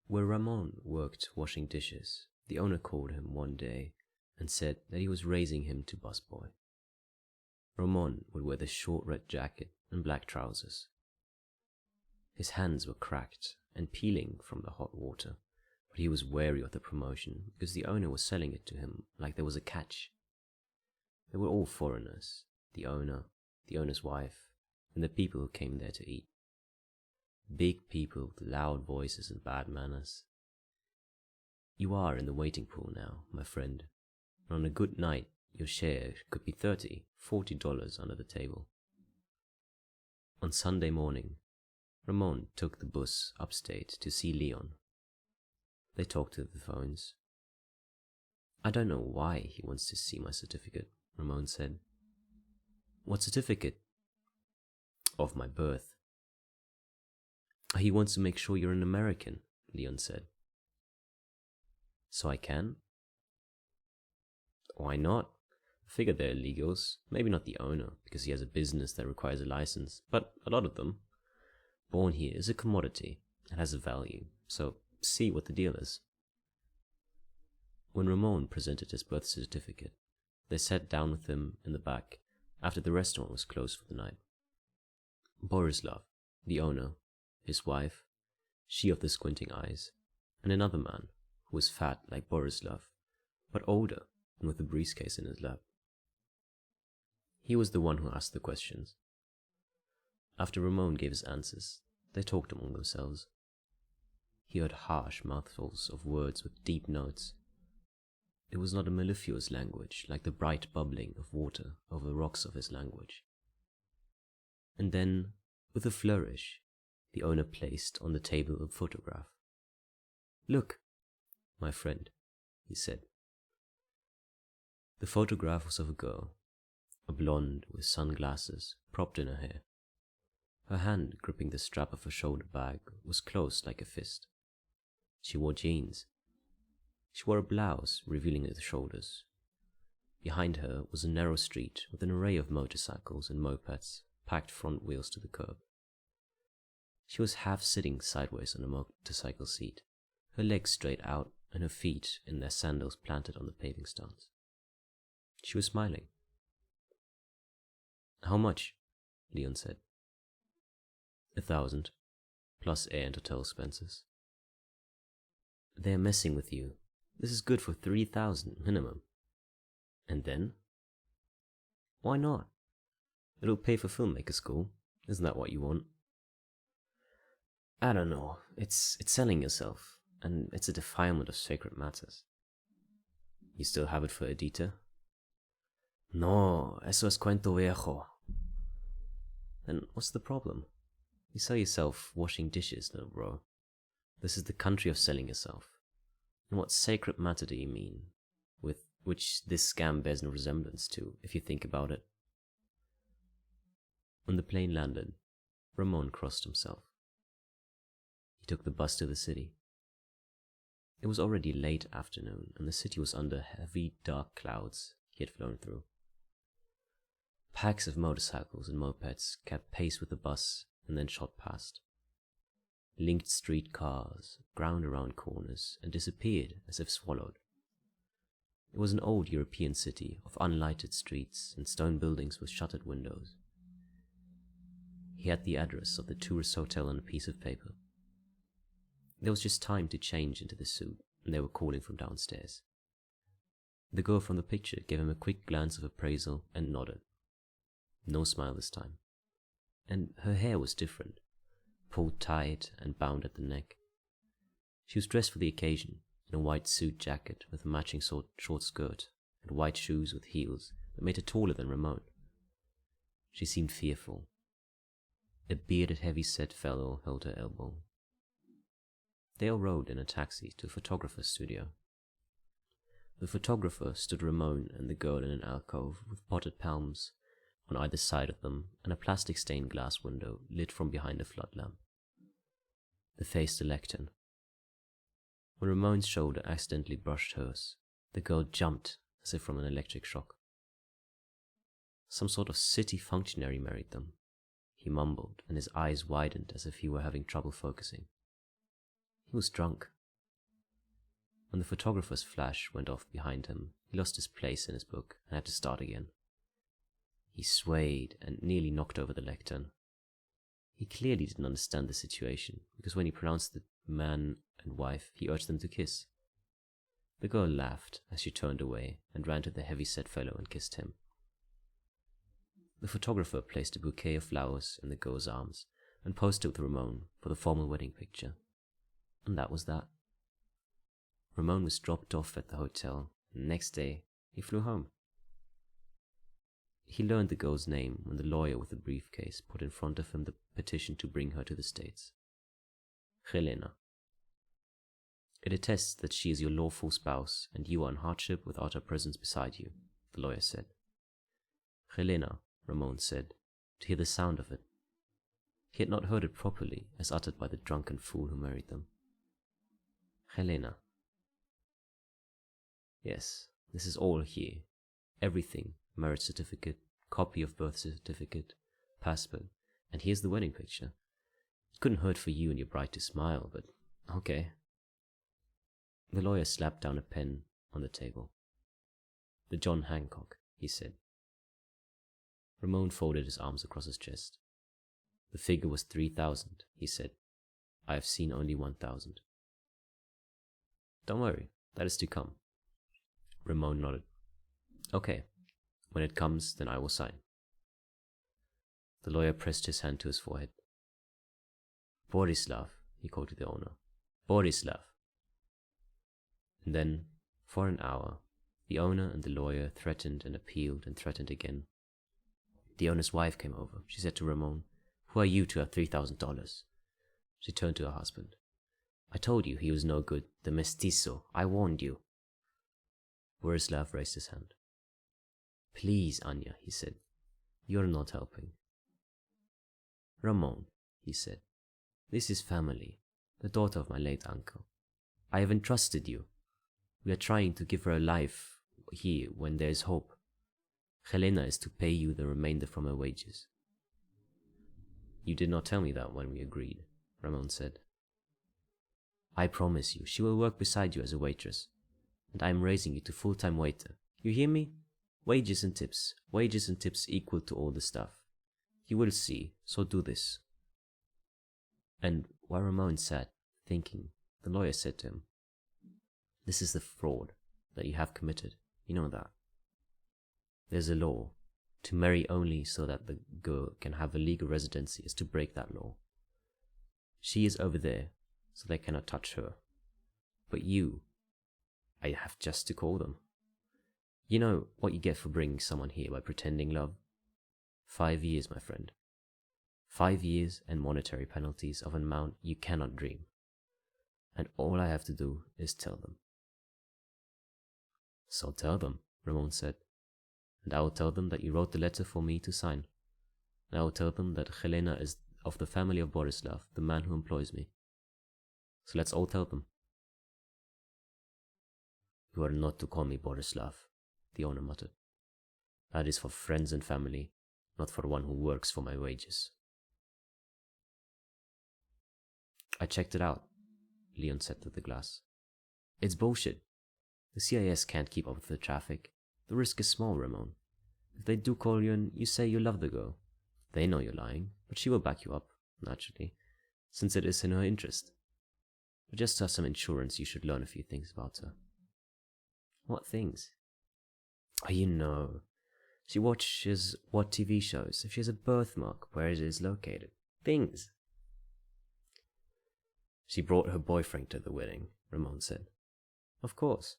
Where Ramon worked washing dishes, the owner called him one day and said that he was raising him to busboy. Ramon would wear the short red jacket and black trousers. His hands were cracked and peeling from the hot water, but he was wary of the promotion because the owner was selling it to him like there was a catch. They were all foreigners, the owner, the owner's wife, and the people who came there to eat. Big people with loud voices and bad manners. You are in the waiting pool now, my friend, and on a good night your share could be $30, $40 under the table. On Sunday morning, Ramon took the bus upstate to see Leon. They talked to the phones. I don't know why he wants to see my certificate, Ramon said. What certificate? Of my birth. He wants to make sure you're an American, Leon said. So I can? Why not? I figured they're illegals. Maybe not the owner, because he has a business that requires a license, but a lot of them. Born here is a commodity and has a value, so see what the deal is. When Ramon presented his birth certificate, they sat down with him in the back after the restaurant was closed for the night. Borislav, the owner, his wife, she of the squinting eyes, and another man who was fat like Borislav, but older and with a briefcase in his lap. He was the one who asked the questions. After Ramon gave his answers, they talked among themselves. He heard harsh mouthfuls of words with deep notes. It was not a mellifluous language like the bright bubbling of water over the rocks of his language. And then, with a flourish, the owner placed on the table a photograph. Look, my friend, he said. The photograph was of a girl, a blonde with sunglasses propped in her hair. Her hand gripping the strap of her shoulder bag was closed like a fist. She wore jeans. She wore a blouse revealing the shoulders. Behind her was a narrow street with an array of motorcycles and mopeds packed front wheels to the curb. She was half sitting sideways on a motorcycle seat, her legs straight out and her feet in their sandals planted on the paving stones. She was smiling. How much? Leon said. 1,000, plus air and hotel expenses. They're messing with you. This is good for 3,000 minimum. And then? Why not? It'll pay for filmmaker school. Isn't that what you want? I don't know. It's selling yourself, and it's a defilement of sacred matters. You still have it for Edita? No, eso es cuento viejo. Then what's the problem? You sell yourself washing dishes, little bro. This is the country of selling yourself. And what sacred matter do you mean, with which this scam bears no resemblance to, if you think about it? When the plane landed, Ramon crossed himself. He took the bus to the city. It was already late afternoon, and the city was under heavy, dark clouds he had flown through. Packs of motorcycles and mopeds kept pace with the bus and then shot past. Linked street cars ground around corners and disappeared as if swallowed. It was an old European city of unlighted streets and stone buildings with shuttered windows. He had the address of the tourist hotel on a piece of paper. There was just time to change into the suit, and they were calling from downstairs. The girl from the picture gave him a quick glance of appraisal and nodded. No smile this time. And her hair was different, pulled tight and bound at the neck. She was dressed for the occasion in a white suit jacket with a matching short skirt and white shoes with heels that made her taller than Ramon. She seemed fearful. A bearded, heavy-set fellow held her elbow. They all rode in a taxi to a photographer's studio. The photographer stood Ramon and the girl in an alcove with potted palms on either side of them and a plastic stained glass window lit from behind a flood lamp. They faced the lectern. When Ramon's shoulder accidentally brushed hers, the girl jumped as if from an electric shock. Some sort of city functionary married them, he mumbled, and his eyes widened as if he were having trouble focusing. He was drunk, When the photographer's flash went off behind him, he lost his place in his book and had to start again. He swayed and nearly knocked over the lectern. He clearly didn't understand the situation, because when he pronounced the man and wife, he urged them to kiss. The girl laughed as she turned away and ran to the heavy-set fellow and kissed him. The photographer placed a bouquet of flowers in the girl's arms and posed it with Ramon for the formal wedding picture. And that was that. Ramon was dropped off at the hotel, and the next day he flew home. He learned the girl's name when the lawyer with the briefcase put in front of him the petition to bring her to the States. Helena. It attests that she is your lawful spouse and you are in hardship without her presence beside you, the lawyer said. Helena, Ramon said, to hear the sound of it. He had not heard it properly as uttered by the drunken fool who married them. Helena. Yes, this is all here. Everything. Marriage certificate, copy of birth certificate, passport, and here's the wedding picture. It couldn't hurt for you and your bride to smile, but okay. The lawyer slapped down a pen on the table. The John Hancock, he said. Ramon folded his arms across his chest. The figure was 3,000, he said. I have seen only 1,000. Don't worry, that is to come. Ramon nodded. Okay. When it comes, then I will sign. The lawyer pressed his hand to his forehead. Borislav, he called to the owner. Borislav. And then, for an hour, the owner and the lawyer threatened and appealed and threatened again. The owner's wife came over. She said to Ramon, Who are you to have $3,000? She turned to her husband. I told you he was no good, the mestizo. I warned you. Borislav raised his hand. Please, Anya, he said. You're not helping. Ramon, he said. This is family, the daughter of my late uncle. I have entrusted you. We are trying to give her a life here when there is hope. Helena is to pay you the remainder from her wages. You did not tell me that when we agreed, Ramon said. I promise you, she will work beside you as a waitress, and I am raising you to full-time waiter. You hear me? Wages and tips equal to all the stuff. You will see, so do this. And while Ramon sat, thinking, the lawyer said to him, This is the fraud that you have committed. You know that. There's a law. To marry only so that the girl can have a legal residency is to break that law. She is over there, so they cannot touch her. But you, I have just to call them. You know what you get for bringing someone here by pretending love? 5 years, my friend. 5 years and monetary penalties of an amount you cannot dream. And all I have to do is tell them. So tell them, Ramon said. And I will tell them that you wrote the letter for me to sign. And I will tell them that Helena is of the family of Borislav, the man who employs me. So let's all tell them. You are not to call me Borislav, the owner muttered. That is for friends and family, not for one who works for my wages. I checked it out, Leon said through the glass. It's bullshit. The CIS can't keep up with the traffic. The risk is small, Ramon. If they do call you and you say you love the girl, they know you're lying, but she will back you up, naturally, since it is in her interest. But just to have some insurance, you should learn a few things about her. What things? Oh, you know. She watches what TV shows, if she has a birthmark, where it is located. Things. She brought her boyfriend to the wedding, Ramon said. Of course.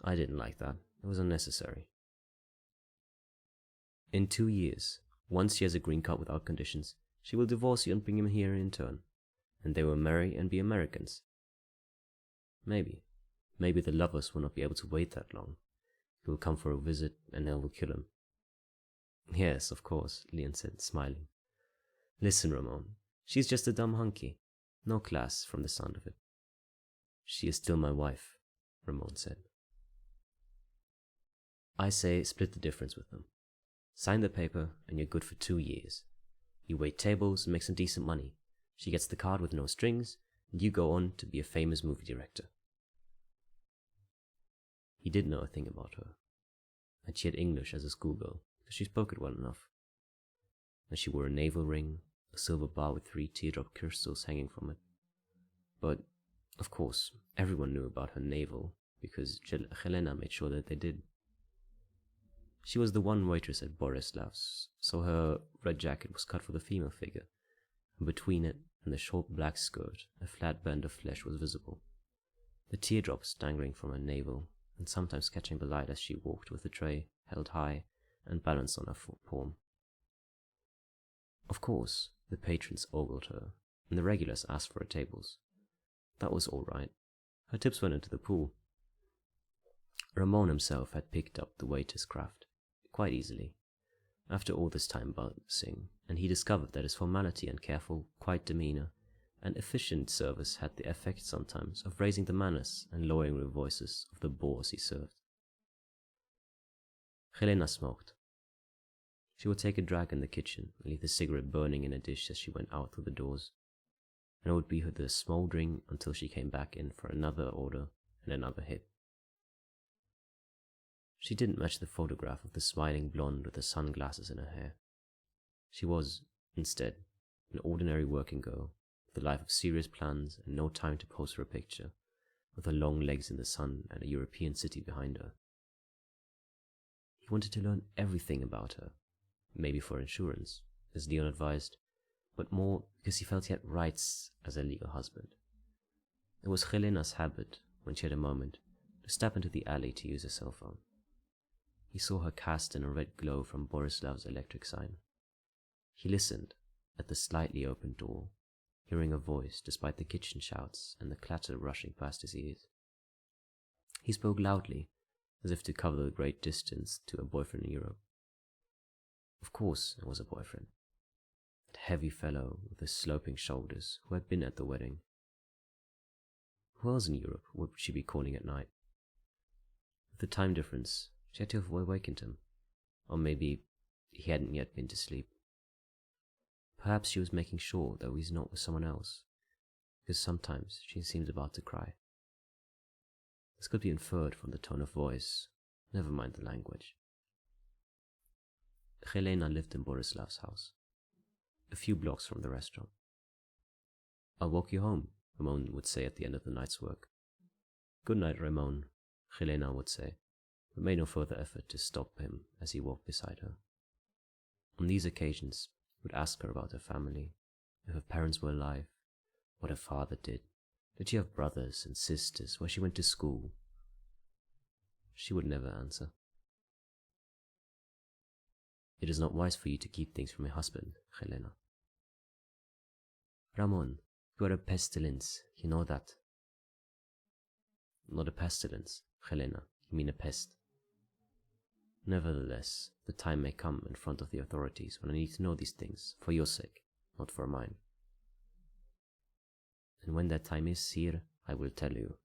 I didn't like that. It was unnecessary. In 2 years, once she has a green card without conditions, she will divorce you and bring him here in turn, and they will marry and be Americans. Maybe. Maybe the lovers will not be able to wait that long. He will come for a visit, and Nell will kill him. Yes, of course, Leon said, smiling. Listen, Ramon, she's just a dumb hunky. No class, from the sound of it. She is still my wife, Ramon said. I say split the difference with them. Sign the paper, and you're good for 2 years. You wait tables and make some decent money. She gets the card with no strings, and you go on to be a famous movie director. He did know a thing about her, and she had English as a schoolgirl, because she spoke it well enough. And she wore a navel ring, a silver bar with 3 teardrop crystals hanging from it. But, of course, everyone knew about her navel, because Helena made sure that they did. She was the one waitress at Borislav's, so her red jacket was cut for the female figure, and between it and the short black skirt, a flat band of flesh was visible, the teardrops dangling from her navel, and sometimes catching the light as she walked with the tray held high and balanced on her palm. Of course, the patrons ogled her, and the regulars asked for her tables. That was all right. Her tips went into the pool. Ramon himself had picked up the waiter's craft quite easily, after all this time buzzing, and he discovered that his formality and careful, quiet demeanor and efficient service had the effect sometimes of raising the manners and lowering the voices of the bores he served. Helena smoked. She would take a drag in the kitchen and leave the cigarette burning in a dish as she went out through the doors, and it would be the smouldering until she came back in for another order and another hit. She didn't match the photograph of the smiling blonde with the sunglasses in her hair. She was, instead, an ordinary working girl, with a life of serious plans and no time to pose for a picture, with her long legs in the sun and a European city behind her. He wanted to learn everything about her, maybe for insurance, as Leon advised, but more because he felt he had rights as a legal husband. It was Helena's habit, when she had a moment, to step into the alley to use a cell phone. He saw her cast in a red glow from Borislav's electric sign. He listened at the slightly open door, hearing a voice despite the kitchen shouts and the clatter rushing past his ears. He spoke loudly, as if to cover the great distance to a boyfriend in Europe. Of course it was a boyfriend. That heavy fellow with the sloping shoulders who had been at the wedding. Who else in Europe would she be calling at night? With the time difference, she had to have awakened him. Or maybe he hadn't yet been to sleep. Perhaps she was making sure that he's not with someone else, because sometimes she seemed about to cry. This could be inferred from the tone of voice, never mind the language. Helena lived in Borislav's house, a few blocks from the restaurant. "I'll walk you home," Ramon would say at the end of the night's work. "Good night, Ramon," Helena would say, but made no further effort to stop him as he walked beside her. On these occasions, he would ask her about her family, if her parents were alive, what her father did she have brothers and sisters, where she went to school? She would never answer. "It is not wise for you to keep things from your husband, Helena." "Ramon, you are a pestilence, you know that." "Not a pestilence, Helena, you mean a pest." "Nevertheless, the time may come in front of the authorities when I need to know these things, for your sake, not for mine. And when that time is here, I will tell you."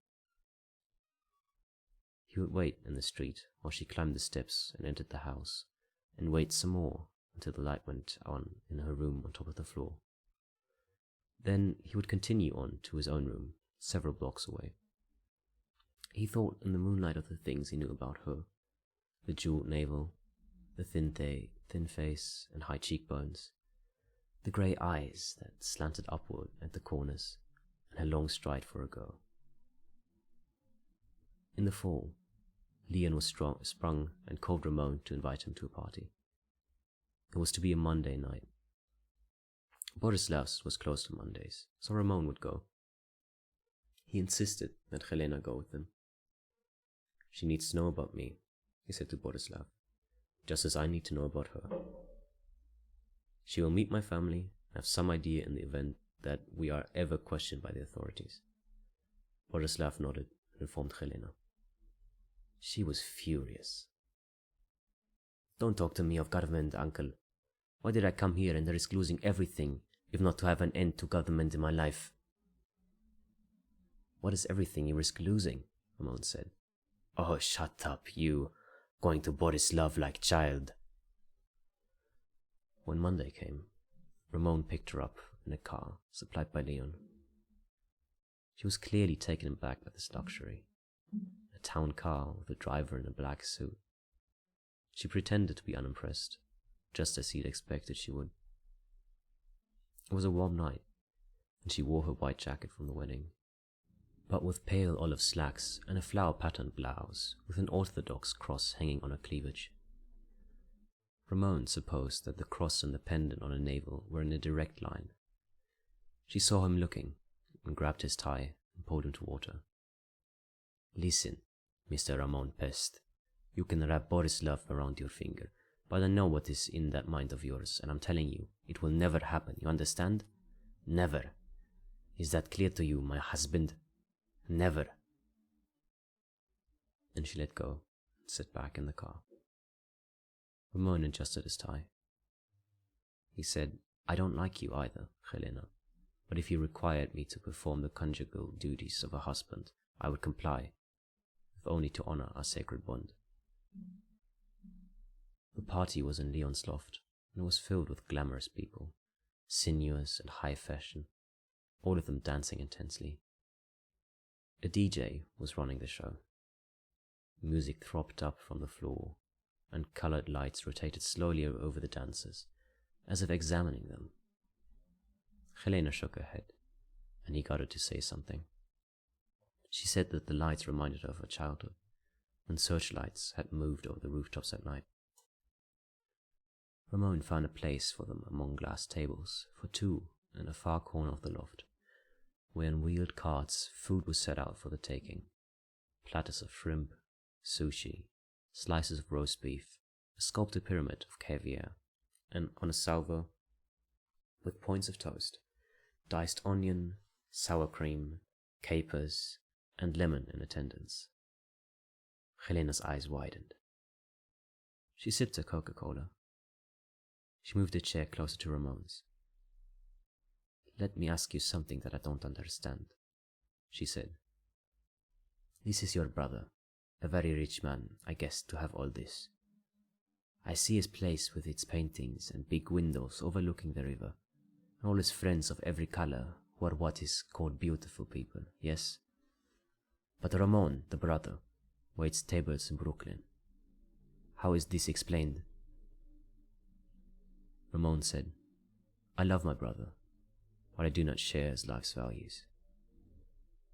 He would wait in the street while she climbed the steps and entered the house, and wait some more until the light went on in her room on top of the floor. Then he would continue on to his own room, several blocks away. He thought in the moonlight of the things he knew about her, the jeweled navel, the thin face and high cheekbones, the grey eyes that slanted upward at the corners, and her long stride for a girl. In the fall, Leon was sprung and called Ramon to invite him to a party. It was to be a Monday night. Borislav's was closed on Mondays, so Ramon would go. He insisted that Helena go with him. "She needs to know about me," he said to Borislav, "just as I need to know about her. She will meet my family and have some idea in the event that we are ever questioned by the authorities." Borislav nodded and informed Helena. She was furious. "Don't talk to me of government, uncle. Why did I come here and risk losing everything, if not to have an end to government in my life?" "What is everything you risk losing?" Ramon said. "Oh, shut up, you, going to Borislav like child." When Monday came, Ramon picked her up in a car supplied by Leon. She was clearly taken aback by this luxury. A town car with a driver in a black suit. She pretended to be unimpressed, just as he'd expected she would. It was a warm night, and she wore her white jacket from the wedding, but with pale olive slacks and a flower-patterned blouse with an orthodox cross hanging on her cleavage. Ramon supposed that the cross and the pendant on her navel were in a direct line. She saw him looking, and grabbed his tie and pulled him toward her. "Listen, Mr. Ramon Pest. You can wrap Boris love around your finger, but I know what is in that mind of yours, and I'm telling you, it will never happen, you understand? Never. Is that clear to you, my husband? Never." And she let go and sat back in the car. Ramon adjusted his tie. He said, "I don't like you either, Helena, but if you required me to perform the conjugal duties of a husband, I would comply, if only to honor our sacred bond." The party was in Leon's loft, and it was filled with glamorous people, sinuous and high fashion, all of them dancing intensely. A DJ was running the show. Music throbbed up from the floor, and colored lights rotated slowly over the dancers, as if examining them. Helena shook her head, and he got her to say something. She said that the lights reminded her of her childhood, when searchlights had moved over the rooftops at night. Ramon found a place for them among glass tables, for two in a far corner of the loft, where in wheeled carts food was set out for the taking. Platters of shrimp, sushi, slices of roast beef, a sculpted pyramid of caviar, and on a salver, with points of toast, diced onion, sour cream, capers, and lemon in attendance. Helena's eyes widened. She sipped her Coca-Cola. She moved a chair closer to Ramon's. "Let me ask you something that I don't understand," she said. "This is your brother, a very rich man, I guess, to have all this. I see his place with its paintings and big windows overlooking the river, and all his friends of every color who are what is called beautiful people, yes? But Ramon, the brother, waits tables in Brooklyn. How is this explained?" Ramon said, "I love my brother, but I do not share his life's values."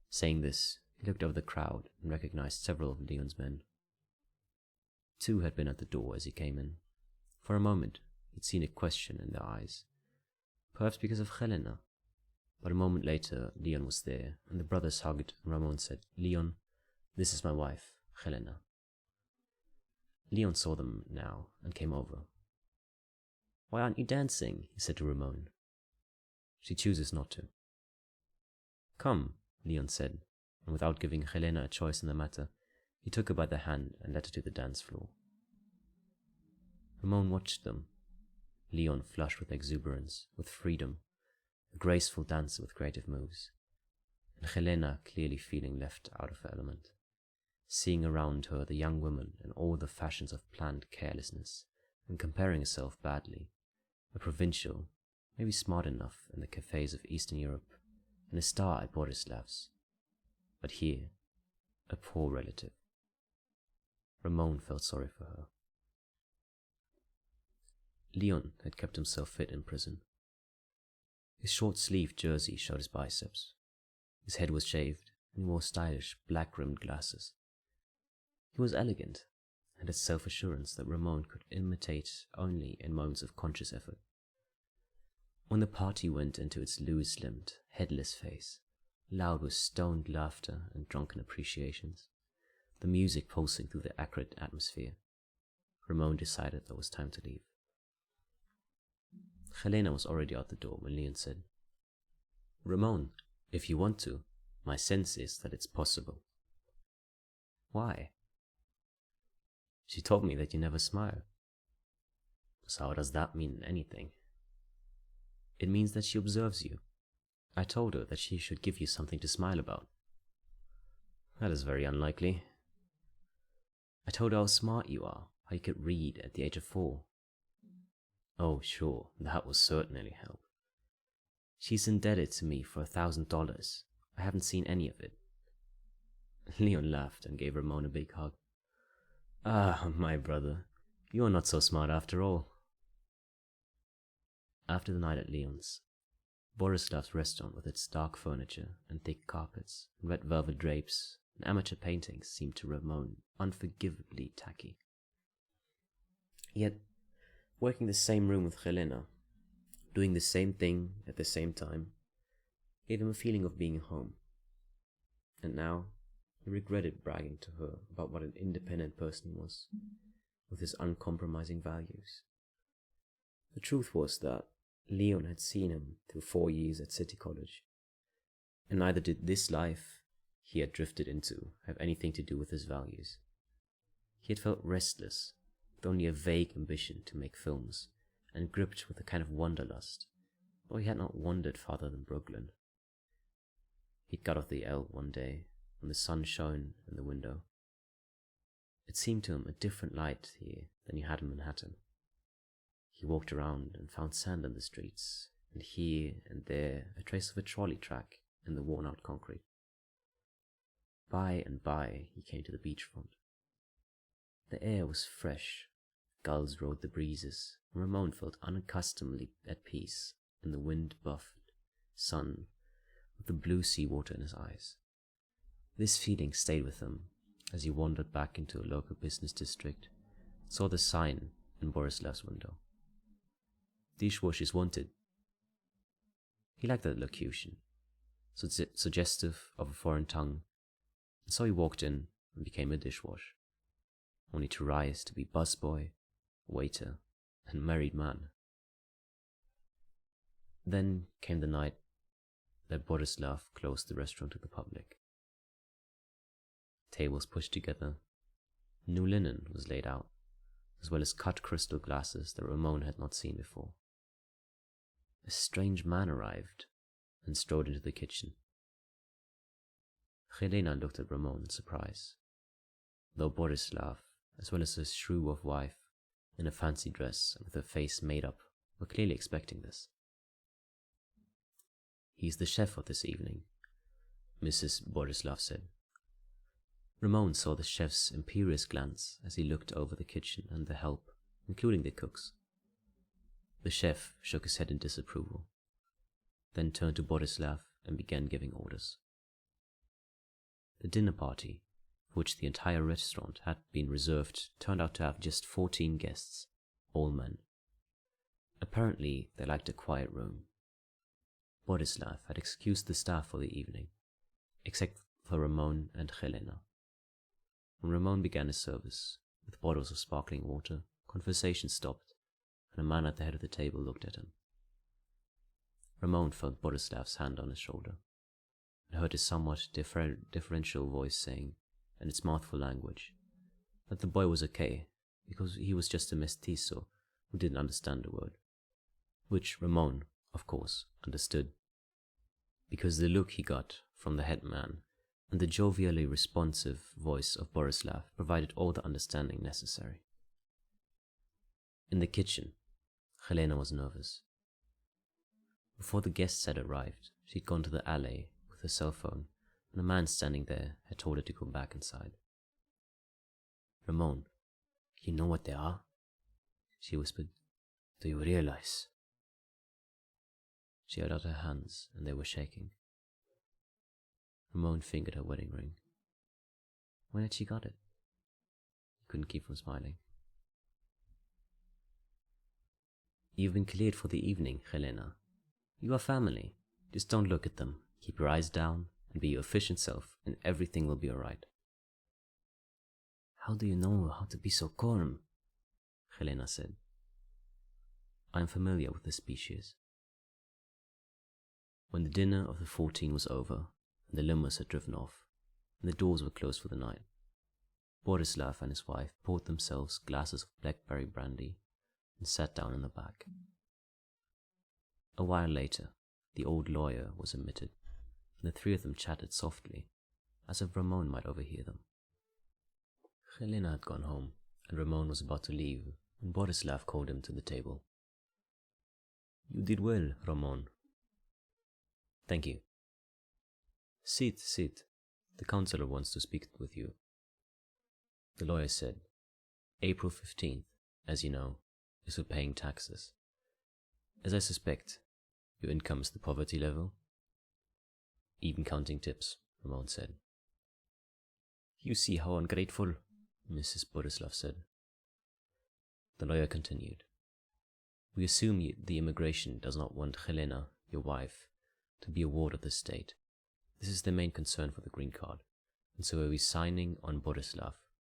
Saying this, he looked over the crowd and recognized several of Leon's men. Two had been at the door as he came in. For a moment, he'd seen a question in their eyes, perhaps because of Helena. But a moment later, Leon was there, and the brothers hugged, and Ramon said, "Leon, this is my wife, Helena." Leon saw them now and came over. "Why aren't you dancing?" he said to Ramon. "She chooses not to." "Come," Leon said, and without giving Helena a choice in the matter, he took her by the hand and led her to the dance floor. Ramon watched them, Leon flushed with exuberance, with freedom, a graceful dancer with creative moves, and Helena clearly feeling left out of her element, seeing around her the young woman in all the fashions of planned carelessness, and comparing herself badly, a provincial, maybe smart enough in the cafes of Eastern Europe, and a star at Borislav's, but here, a poor relative. Ramon felt sorry for her. Leon had kept himself fit in prison. His short-sleeved jersey showed his biceps. His head was shaved, and he wore stylish, black-rimmed glasses. He was elegant, and had self-assurance that Ramon could imitate only in moments of conscious effort. When the party went into its loose-limbed, headless phase, loud with stoned laughter and drunken appreciations, the music pulsing through the acrid atmosphere, Ramon decided that it was time to leave. Helena was already out the door when Leon said, "Ramon, if you want to, my sense is that it's possible." "Why?" "She told me that you never smile." "So how does that mean anything?" "It means that she observes you. I told her that she should give you something to smile about." "That is very unlikely." "I told her how smart you are, how you could read at the age of 4. "Oh, sure, that will certainly help." "She's indebted to me for $1,000. I haven't seen any of it." Leon laughed and gave Ramon a big hug. Ah, my brother, you are not so smart after all. After the night at Leon's, Borislav's restaurant with its dark furniture and thick carpets, and red velvet drapes, and amateur paintings seemed to Ramon unforgivably tacky. Yet, working the same room with Helena, doing the same thing at the same time, gave him a feeling of being home. And now, he regretted bragging to her about what an independent person he was, with his uncompromising values. The truth was that Leon had seen him through 4 years at City College, and neither did this life he had drifted into have anything to do with his values. He had felt restless, with only a vague ambition to make films, and gripped with a kind of wanderlust, though he had not wandered farther than Brooklyn. He'd got off the L one day, when the sun shone in the window. It seemed to him a different light here than he had in Manhattan. He walked around and found sand in the streets, and here and there a trace of a trolley track in the worn-out concrete. By and by he came to the beachfront. The air was fresh, gulls rode the breezes, and Ramon felt unaccustomedly at peace in the wind-buffed sun with the blue sea water in his eyes. This feeling stayed with him as he wandered back into a local business district and saw the sign in Borislav's window. Dishwashers wanted. He liked that locution, suggestive of a foreign tongue, and so he walked in and became a dishwash, only to rise to be busboy, waiter, and married man. Then came the night that Borislav closed the restaurant to the public. Tables pushed together, new linen was laid out, as well as cut crystal glasses that Ramon had not seen before. A strange man arrived and strode into the kitchen. Helena looked at Ramon in surprise, though Borislav, as well as his shrew-off wife, in a fancy dress and with her face made up, were clearly expecting this. "He's the chef of this evening," Mrs. Borislav said. Ramon saw the chef's imperious glance as he looked over the kitchen and the help, including the cooks. The chef shook his head in disapproval, then turned to Borislav and began giving orders. The dinner party, for which the entire restaurant had been reserved, turned out to have just 14 guests, all men. Apparently, they liked a quiet room. Borislav had excused the staff for the evening, except for Ramon and Helena. When Ramon began his service, with bottles of sparkling water, conversation stopped, and a man at the head of the table looked at him. Ramon felt Borislav's hand on his shoulder, and heard his somewhat differential voice saying, in its mouthful language, that the boy was okay, because he was just a mestizo who didn't understand the word. Which Ramon, of course, understood, because the look he got from the head man and the jovially responsive voice of Borislav provided all the understanding necessary. In the kitchen, Helena was nervous. Before the guests had arrived, she'd gone to the alley with her cell phone, and a man standing there had told her to go back inside. "Ramon, you know what they are?" she whispered. "Do you realize?" She held out her hands, and they were shaking. Ramon fingered her wedding ring. When had she got it? He couldn't keep from smiling. "You've been cleared for the evening, Helena. You are family. Just don't look at them. Keep your eyes down and be your efficient self, and everything will be alright." "How do you know how to be so calm?" Helena said. "I am familiar with the species." When the dinner of the 14 was over, and the limos had driven off, and the doors were closed for the night, Borislav and his wife poured themselves glasses of blackberry brandy and sat down in the back. A while later, the old lawyer was admitted, and the three of them chatted softly, as if Ramon might overhear them. Helena had gone home, and Ramon was about to leave when Borislav called him to the table. "You did well, Ramon." "Thank you." Sit. The counselor wants to speak with you. The lawyer said, April 15th, as you know, is for paying taxes. As I suspect, your income is the poverty level. Even counting tips, Ramon said. You see how ungrateful, Mrs. Borislav said. The lawyer continued. We assume the immigration does not want Helena, your wife, to be a ward of the state. This is their main concern for the green card, and so are we signing on Borislav,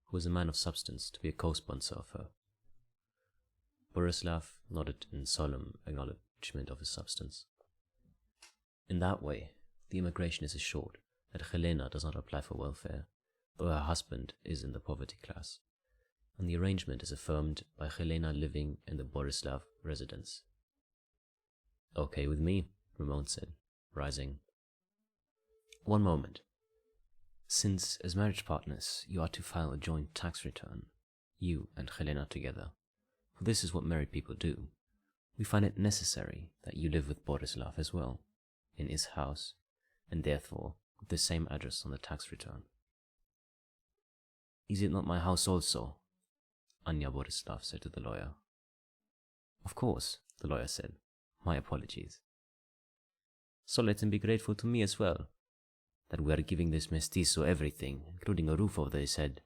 who is a man of substance, to be a co-sponsor of her. Borislav nodded in solemn acknowledgement of his substance. In that way, the immigration is assured that Helena does not apply for welfare, though her husband is in the poverty class, and the arrangement is affirmed by Helena living in the Borislav residence. Okay with me, Ramon said, rising. One moment. Since, as marriage partners, you are to file a joint tax return, you and Helena together, for this is what married people do, we find it necessary that you live with Borislav as well, in his house, and therefore with the same address on the tax return. Is it not my house also? Anya Borislav said to the lawyer. Of course, the lawyer said. My apologies. So let him be grateful to me as well, that we are giving this mestizo everything, including a roof over his head.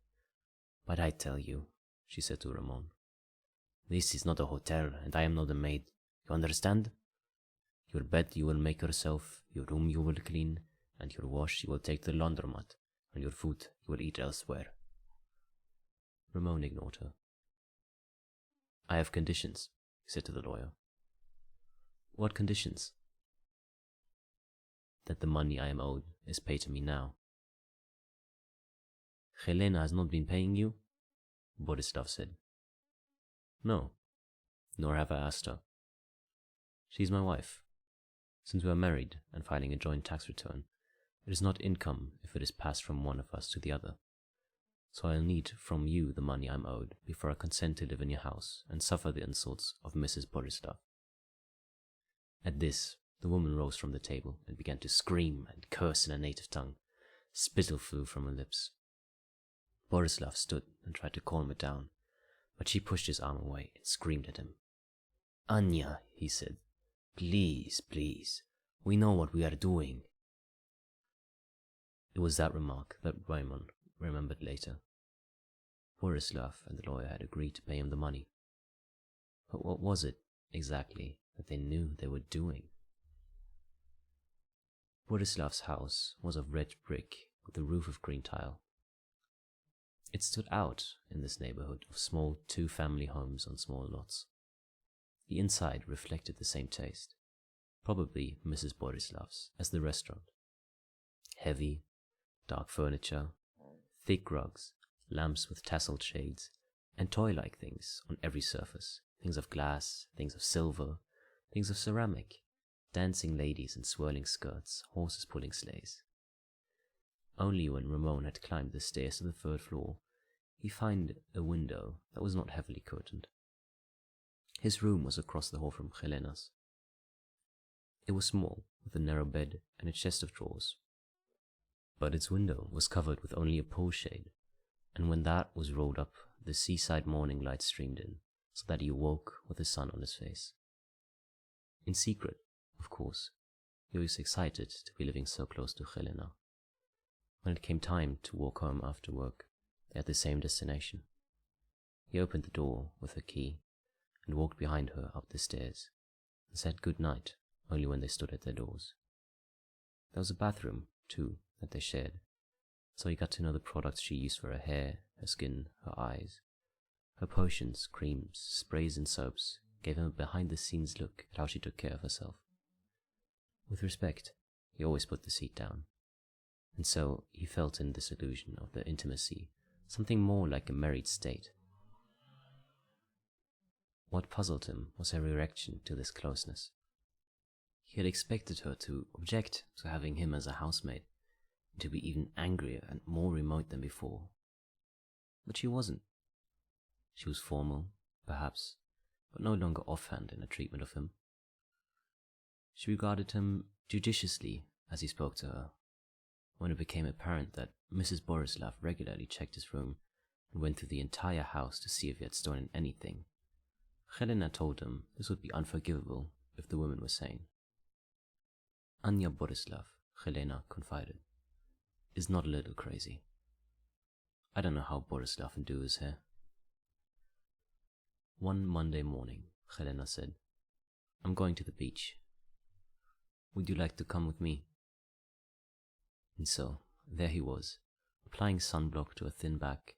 But I tell you, she said to Ramon, this is not a hotel, and I am not a maid. You understand? Your bed you will make yourself, your room you will clean, and your wash you will take to the laundromat, and your food you will eat elsewhere. Ramon ignored her. I have conditions, he said to the lawyer. What conditions? That the money I am owed is paid to me now. Helena has not been paying you? Borislav said. No, nor have I asked her. She is my wife. Since we are married and filing a joint tax return, it is not income if it is passed from one of us to the other. So I'll need from you the money I'm owed before I consent to live in your house and suffer the insults of Mrs. Borislav. At this, the woman rose from the table and began to scream and curse in her native tongue. Spittle flew from her lips. Borislav stood and tried to calm her down, but she pushed his arm away and screamed at him. Anya, he said, please, please, we know what we are doing. It was that remark that Ramon remembered later. Borislav and the lawyer had agreed to pay him the money. But what was it, exactly, that they knew they were doing? Borislav's house was of red brick with a roof of green tile. It stood out in this neighborhood of small two-family homes on small lots. The inside reflected the same taste, probably Mrs. Borislav's, as the restaurant. Heavy, dark furniture, thick rugs, lamps with tasseled shades, and toy-like things on every surface, things of glass, things of silver, things of ceramic, dancing ladies in swirling skirts, horses pulling sleighs. Only when Ramon had climbed the stairs to the third floor, he found a window that was not heavily curtained. His room was across the hall from Helena's. It was small, with a narrow bed and a chest of drawers. But its window was covered with only a pole shade, and when that was rolled up, the seaside morning light streamed in, so that he awoke with the sun on his face. In secret, of course, he was excited to be living so close to Helena. When it came time to walk home after work, they had the same destination. He opened the door with her key and walked behind her up the stairs, and said good night only when they stood at their doors. There was a bathroom, too, that they shared, so he got to know the products she used for her hair, her skin, her eyes. Her potions, creams, sprays and soaps gave him a behind-the-scenes look at how she took care of herself. With respect, he always put the seat down, and so he felt in this illusion of their intimacy something more like a married state. What puzzled him was her reaction to this closeness. He had expected her to object to having him as a housemaid, and to be even angrier and more remote than before. But she wasn't. She was formal, perhaps, but no longer offhand in her treatment of him. She regarded him judiciously as he spoke to her, when it became apparent that Mrs. Borislav regularly checked his room and went through the entire house to see if he had stolen anything. Helena told him this would be unforgivable if the woman were sane. Anya Borislav, Helena confided, is not a little crazy. I don't know how Borislav endures her. One Monday morning, Helena said, I'm going to the beach. Would you like to come with me? And so, there he was, applying sunblock to a thin back,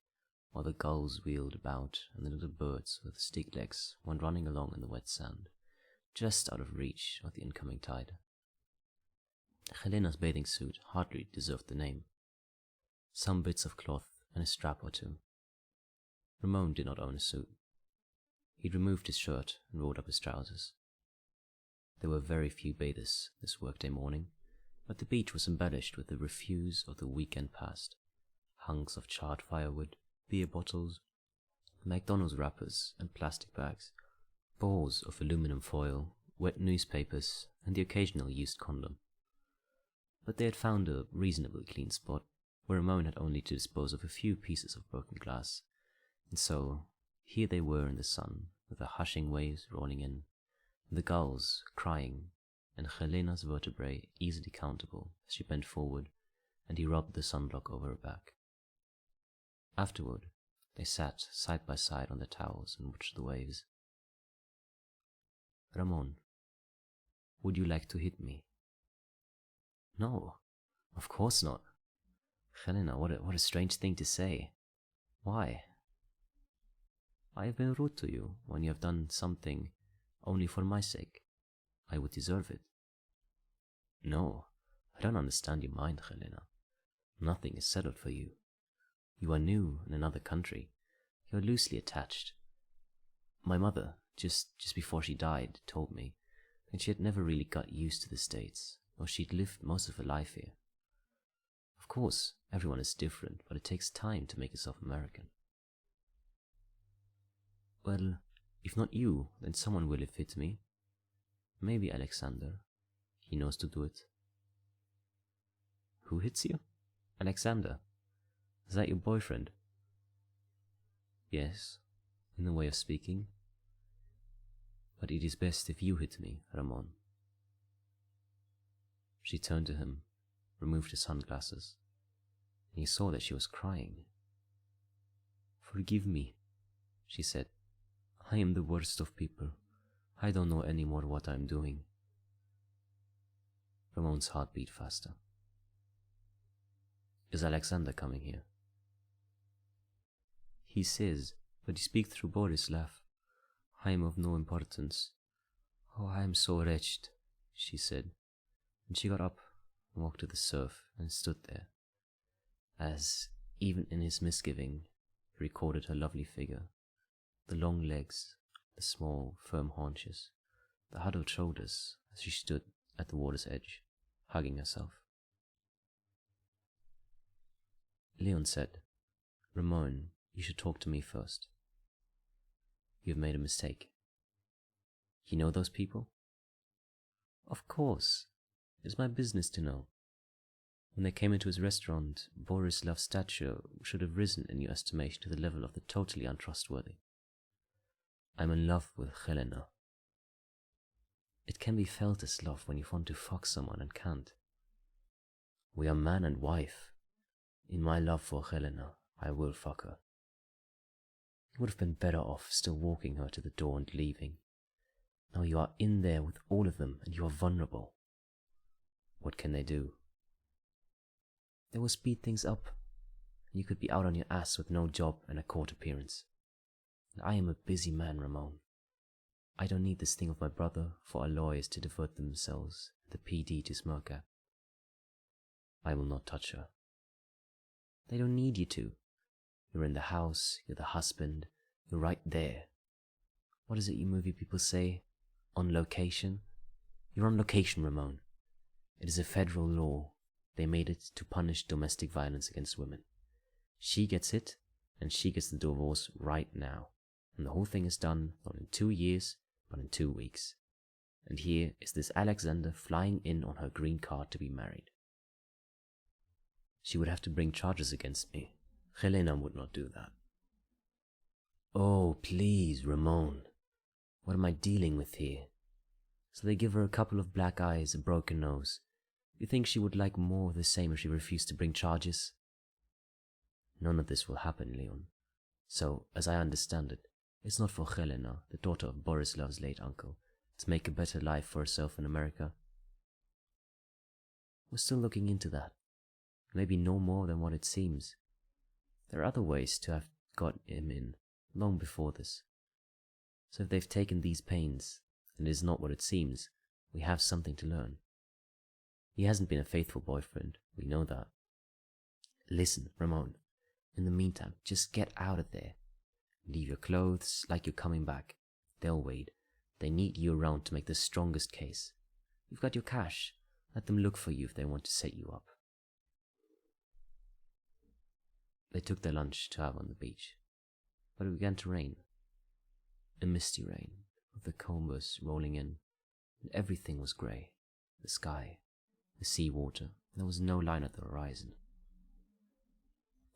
while the gulls wheeled about and the little birds with stick legs went running along in the wet sand, just out of reach of the incoming tide. Helena's bathing suit hardly deserved the name. Some bits of cloth and a strap or two. Ramon did not own a suit. He'd removed his shirt and rolled up his trousers. There were very few bathers this workday morning, but the beach was embellished with the refuse of the weekend past. Hunks of charred firewood, beer bottles, McDonald's wrappers and plastic bags, balls of aluminum foil, wet newspapers, and the occasional used condom. But they had found a reasonably clean spot, where Ramon had only to dispose of a few pieces of broken glass, and so here they were in the sun, with the hushing waves rolling in, the gulls crying, and Helena's vertebrae easily countable as she bent forward and he rubbed the sunblock over her back. Afterward, they sat side by side on their towels and watched the waves. Ramon, would you like to hit me? No, of course not. Helena, what a strange thing to say. Why? I have been rude to you when you have done something only for my sake. I would deserve it. No, I don't understand your mind, Helena. Nothing is settled for you. You are new in another country. You are loosely attached. My mother, just before she died, told me that she had never really got used to the States, or she'd lived most of her life here. Of course, everyone is different, but it takes time to make yourself American. Well, if not you, then someone will fit me. Maybe Alexander. He knows to do it. Who hits you? Alexander. Is that your boyfriend? Yes, in a way of speaking. But it is best if you hit me, Ramon. She turned to him, removed his sunglasses, and he saw that she was crying. Forgive me, she said. I am the worst of people. I don't know anymore what I am doing. Ramon's heart beat faster. Is Alexander coming here? He says, but he speaks through Borislav. I am of no importance. Oh, I am so wretched, she said, and she got up and walked to the surf and stood there, as, even in his misgiving, he recorded her lovely figure, the long legs, the small, firm haunches, the huddled shoulders as she stood at the water's edge, hugging herself. Leon said, Ramon, you should talk to me first. You have made a mistake. You know those people? Of course. It's my business to know. When they came into his restaurant, Borislav's stature should have risen in your estimation to the level of the totally untrustworthy. I'm in love with Helena. It can be felt as love when you want to fuck someone and can't. We are man and wife. In my love for Helena, I will fuck her. You would have been better off still walking her to the door and leaving. Now you are in there with all of them and you are vulnerable. What can they do? They will speed things up, and you could be out on your ass with no job and a court appearance. And I am a busy man, Ramon. I don't need this thing of my brother for our lawyers to divert themselves and the PD to smirk at. I will not touch her. They don't need you to. You're in the house, you're the husband, you're right there. What is it you movie people say? On location? You're on location, Ramon. It is a federal law. They made it to punish domestic violence against women. She gets it, and she gets the divorce right now. And the whole thing is done not in 2 years, but in 2 weeks. And here is this Alexander flying in on her green card to be married. She would have to bring charges against me. Helena would not do that. Oh, please, Ramon. What am I dealing with here? So they give her a couple of black eyes, a broken nose. You think she would like more of the same if she refused to bring charges? None of this will happen, Leon. So, as I understand it, it's not for Helena, the daughter of Borislav's late uncle, to make a better life for herself in America. We're still looking into that. Maybe no more than what it seems. There are other ways to have got him in, long before this. So if they've taken these pains, and it is not what it seems, we have something to learn. He hasn't been a faithful boyfriend, we know that. Listen, Ramon, in the meantime, just get out of there. Leave your clothes like you're coming back. They'll wait. They need you around to make the strongest case. You've got your cash. Let them look for you if they want to set you up. They took their lunch to have on the beach, but it began to rain. A misty rain, with the combers rolling in, and everything was grey. The sky, the sea water, and there was no line at the horizon.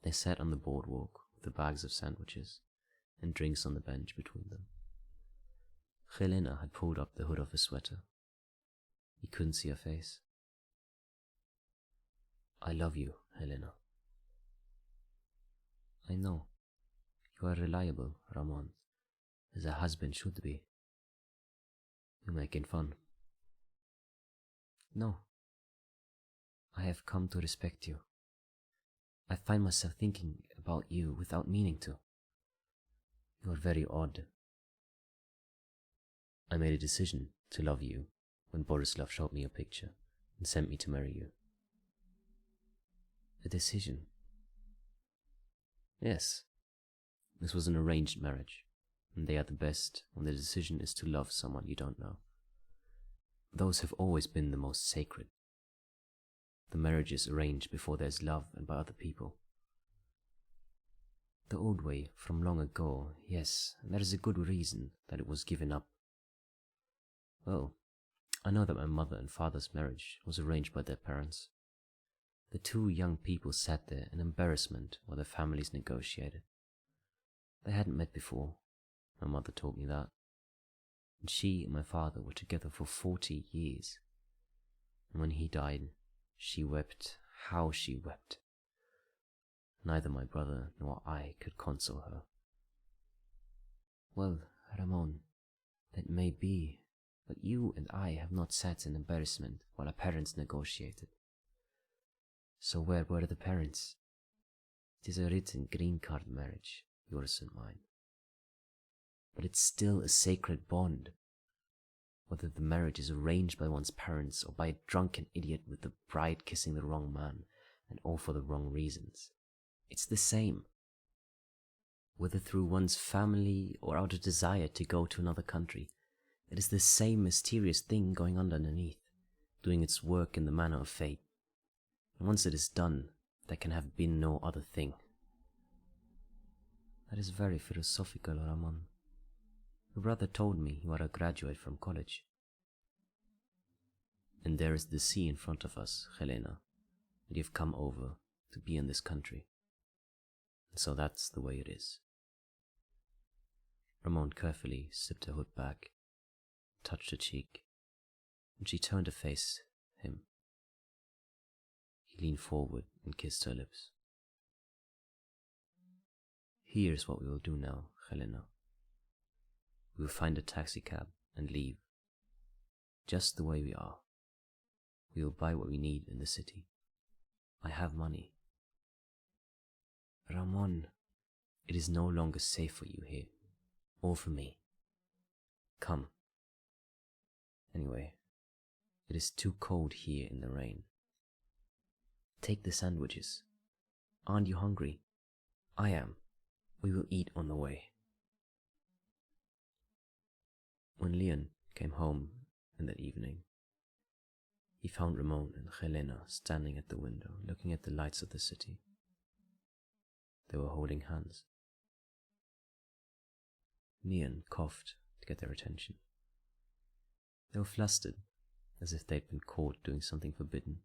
They sat on the boardwalk with the bags of sandwiches and drinks on the bench between them. Helena had pulled up the hood of her sweater. He couldn't see her face. I love you, Helena. I know. You are reliable, Ramon, as a husband should be. You're making fun. No. I have come to respect you. I find myself thinking about you without meaning to. You are very odd. I made a decision to love you when Borislav showed me a picture and sent me to marry you. A decision? Yes. This was an arranged marriage, and they are the best when the decision is to love someone you don't know. Those have always been the most sacred. The marriage is arranged before there's love and by other people. The old way from long ago, yes, and there is a good reason that it was given up. Well, I know that my mother and father's marriage was arranged by their parents. The two young people sat there in embarrassment while their families negotiated. They hadn't met before, my mother told me that, and she and my father were together for 40 years. And when he died, she wept how she wept. Neither my brother nor I could console her. Well, Ramon, that may be, but you and I have not sat in embarrassment while our parents negotiated. So where were the parents? It is a written green card marriage, yours and mine. But it's still a sacred bond. Whether the marriage is arranged by one's parents or by a drunken idiot with the bride kissing the wrong man, and all for the wrong reasons, it's the same. Whether through one's family or out of desire to go to another country, it is the same mysterious thing going on underneath, doing its work in the manner of fate. And once it is done, there can have been no other thing. That is very philosophical, Ramon. Your brother told me you are a graduate from college. And there is the sea in front of us, Helena, and you've come over to be in this country. And so that's the way it is. Ramon carefully slipped her hood back, touched her cheek, and she turned to face him. He leaned forward and kissed her lips. Here's what we will do now, Helena. We will find a taxicab and leave, just the way we are. We will buy what we need in the city. I have money. Ramon, it is no longer safe for you here, or for me. Come. Anyway, it is too cold here in the rain. Take the sandwiches. Aren't you hungry? I am. We will eat on the way. When Leon came home in that evening, he found Ramon and Helena standing at the window, looking at the lights of the city. They were holding hands. Leon coughed to get their attention. They were flustered, as if they'd been caught doing something forbidden.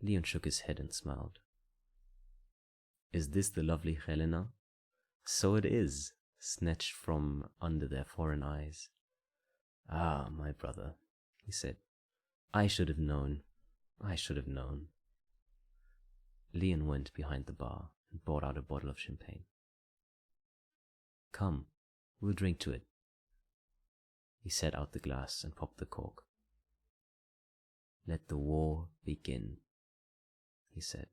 Leon shook his head and smiled. Is this the lovely Helena? So it is, snatched from under their foreign eyes. Ah, my brother, he said. I should have known. I should have known. Leon went behind the bar and brought out a bottle of champagne. Come, we'll drink to it. He set out the glass and popped the cork. Let the war begin, he said.